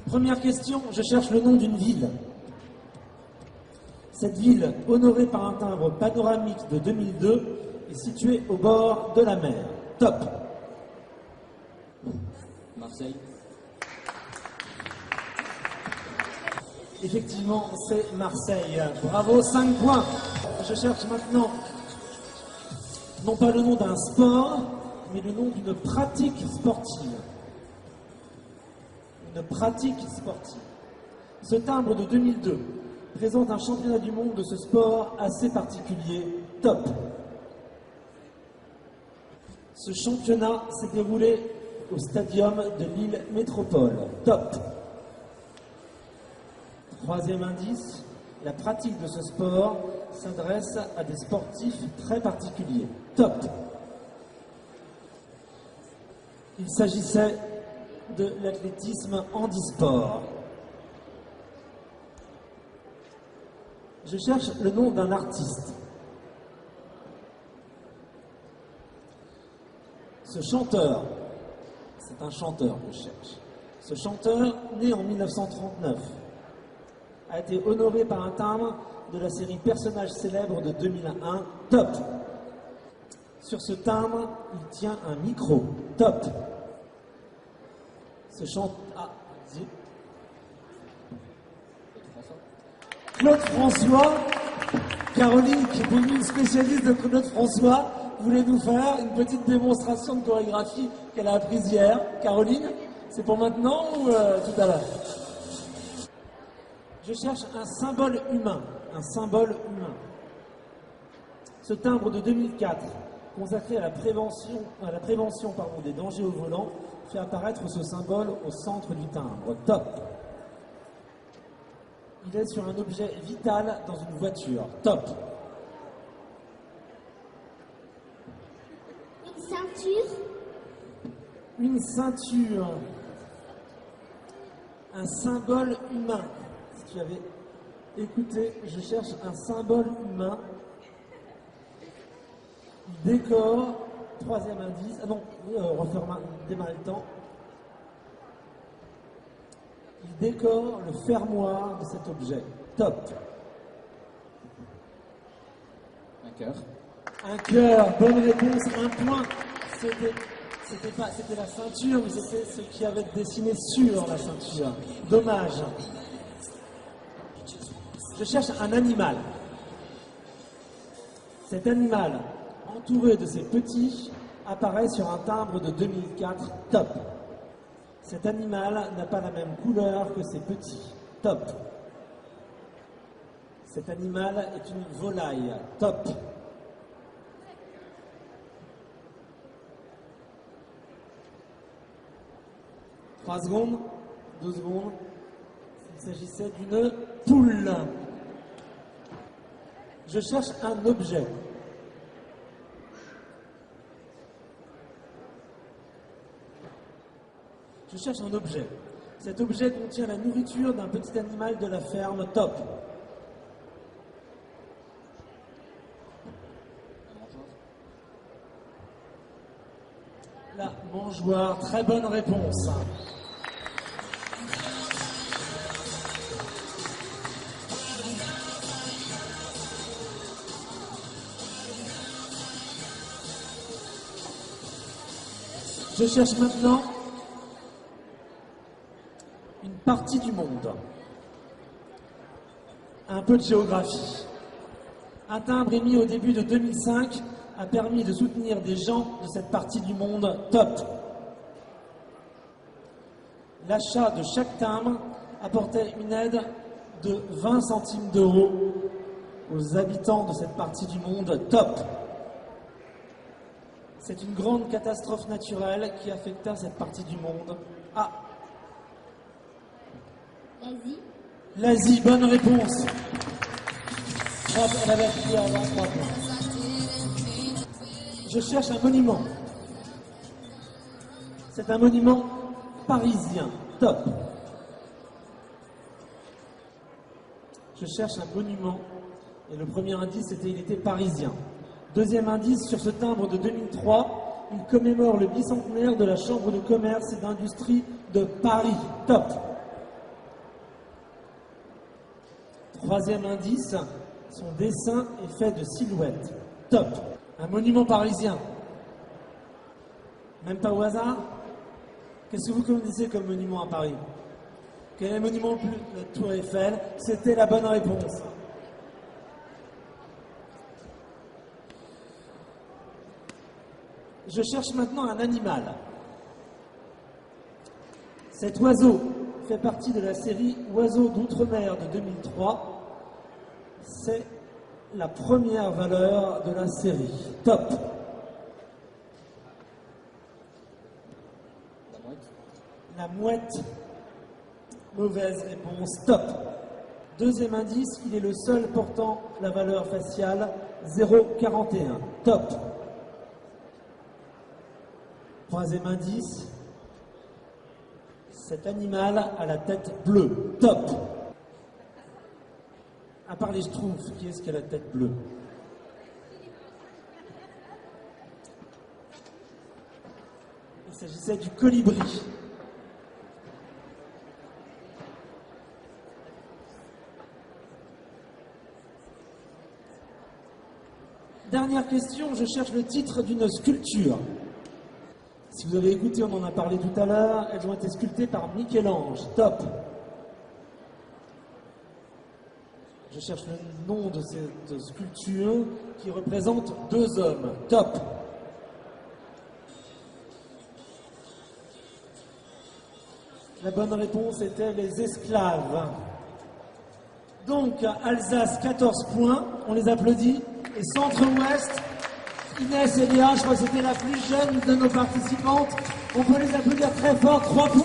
Première question, je cherche le nom d'une ville. Cette ville, honorée par un timbre panoramique de 2002, est située au bord de la mer. Top. Marseille. Effectivement, c'est Marseille. Bravo, 5 points. Je cherche maintenant, non pas le nom d'un sport, mais le nom d'une pratique sportive. Une pratique sportive. Ce timbre de 2002 présente un championnat du monde de ce sport assez particulier. Top. Ce championnat s'est déroulé au stadium de Lille Métropole. Top. Troisième indice, la pratique de ce sport s'adresse à des sportifs très particuliers. Top. Il s'agissait de l'athlétisme handisport. Je cherche le nom d'un artiste. Ce chanteur, c'est un chanteur que je cherche. Ce chanteur, né en 1939, a été honoré par un timbre de la série Personnages célèbres de 2001. Top. Sur ce timbre, il tient un micro. Top. Ce chanteur... Ah, Claude François. Caroline, qui est devenue une spécialiste de Claude François, voulait nous faire une petite démonstration de chorégraphie qu'elle a apprise hier. Caroline, c'est pour maintenant ou tout à l'heure? Je cherche un symbole humain. Un symbole humain. Ce timbre de 2004, consacré à la prévention des dangers au volant, fait apparaître ce symbole au centre du timbre. Top. Il est sur un objet vital dans une voiture. Top. Une ceinture. Une ceinture. Un symbole humain. Si tu avais écouté, je cherche un symbole humain. Décor. Troisième indice. Ah non, démarrer le temps. Il décore le fermoir de cet objet. Top. Un cœur. Un cœur. Bonne réponse. Un point. C'était la ceinture, mais c'était ce qui avait dessiné sur la ceinture. Dommage. Je cherche un animal. Cet animal, entouré de ses petits, apparaît sur un timbre de 2004. Top. Cet animal n'a pas la même couleur que ses petits. Top. Cet animal est une volaille. Top. Trois secondes. 2 secondes. Il s'agissait d'une poule. Je cherche un objet. Je cherche un objet. Cet objet contient la nourriture d'un petit animal de la ferme. Top. La mangeoire. Très bonne réponse. Je cherche maintenant une partie du monde. Un peu de géographie. Un timbre émis au début de 2005 a permis de soutenir des gens de cette partie du monde. Top. L'achat de chaque timbre apportait une aide de 20 centimes d'euros aux habitants de cette partie du monde. Top. C'est une grande catastrophe naturelle qui affecta cette partie du monde. Ah. L'Asie. L'Asie, bonne réponse. Elle avait appris avant 3 points. Je cherche un monument. C'est un monument parisien. Top. Je cherche un monument. Et le premier indice, c'était il était parisien. Deuxième indice, sur ce timbre de 2003, il commémore le bicentenaire de la Chambre de commerce et d'industrie de Paris. Top. Troisième indice, son dessin est fait de silhouettes. Top. Un monument parisien. Même pas au hasard? Qu'est-ce que vous connaissez comme monument à Paris? Quel est le monument le plus... La Tour Eiffel. C'était la bonne réponse. Je cherche maintenant un animal. Cet oiseau fait partie de la série Oiseaux d'outre-mer de 2003. C'est la première valeur de la série. Top. La mouette. La mouette. Mauvaise réponse. Top. Deuxième indice, il est le seul portant la valeur faciale 0,41. Top. Troisième indice, cet animal a la tête bleue. Top. À part les schtroumpfs, qui est-ce qui a la tête bleue? Il s'agissait du colibri. Dernière question, je cherche le titre d'une sculpture. Si vous avez écouté, on en a parlé tout à l'heure, elles ont été sculptées par Michel-Ange. Top. Je cherche le nom de cette sculpture qui représente deux hommes. Top. La bonne réponse était les esclaves. Donc, Alsace, 14 points, on les applaudit. Et Centre-Ouest, Inès et Léa, je crois que c'était la plus jeune de nos participantes. On peut les applaudir très fort, 3 points.